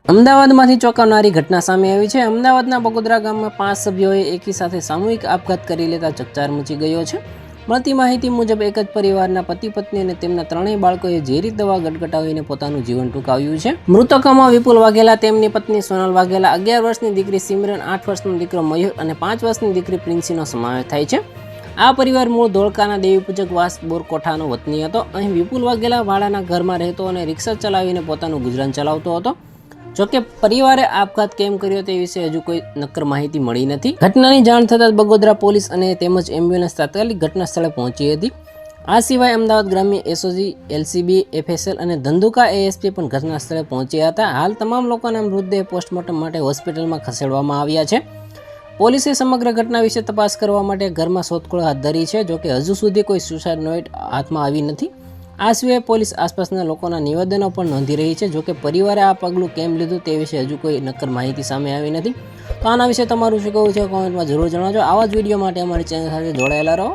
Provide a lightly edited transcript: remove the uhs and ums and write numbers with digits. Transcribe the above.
અમદાવાદમાંથી ચોંકાવનારી ઘટના સામે આવી છે। અમદાવાદના બગોદરા ગામમાં 5 સભ્યોએ એકી સાથે સામૂહિક આપઘાત કરી લેતા ચકચાર મચી ગયો છે। મળતી માહિતી મુજબ એક જ પરિવારના પતિ પત્ની અને તેમના 3 બાળકોએ ઝેરી દવા ગટગટાવીને પોતાનું જીવન ટૂંકાવ્યું છે। મૃતકોમાં વિપુલ વાઘેલા, તેમની પત્ની સોનલ વાઘેલા, 11 વર્ષની દીકરી સિમરન, 8 વર્ષનો દીકરો મયુર અને 5 વર્ષની દીકરી પ્રિન્સીનો સમાવેશ થાય છે। આ પરિવાર મૂળ ધોળકાના દેવીપૂજક વાસ બોરકોઠાનો વતની હતો। અહીં વિપુલ વાઘેલા ભાડાના ઘરમાં રહેતો અને રિક્ષા ચલાવીને પોતાનું ગુજરાન ચલાવતો હતો। જોકે પરિવારે આપઘાત કેમ કર્યો તે વિશે હજુ કોઈ નક્કર માહિતી મળી નથી। ઘટનાની જાણ થતાં બગોદરા પોલીસ અને તેમજ એમ્બ્યુલન્સ તાત્કાલિક ઘટના સ્થળે પહોંચી હતી। આ સિવાય અમદાવાદ ગ્રામ્ય એસઓજી, એલસીબી, એફએસએલ અને ધંધુકા એએસપી પણ ઘટના સ્થળે પહોંચ્યા હતા। હાલ તમામ લોકોના મૃતદેહ પોસ્ટમોર્ટમ માટે હોસ્પિટલમાં ખસેડવામાં આવ્યા છે। પોલીસે સમગ્ર ઘટના વિશે તપાસ કરવા માટે ઘરમાં શોધખોળ હાથ ધરી છે। જોકે હજુ સુધી કોઈ સુસાઇડ નોટ હાથમાં આવી નથી। આ સિવાય પોલીસ આસપાસના લોકોના નિવેદનો પણ નોંધી રહી છે। જોકે પરિવારે આ પગલું કેમ લીધું તે વિશે હજુ કોઈ નક્કર માહિતી સામે આવી નથી। તો આના વિશે તમારું શું કહેવું છે કોમેન્ટમાં જરૂર જણાવજો। આવા જ વિડીયો માટે અમારી ચેનલ સાથે જોડાયેલા રહો।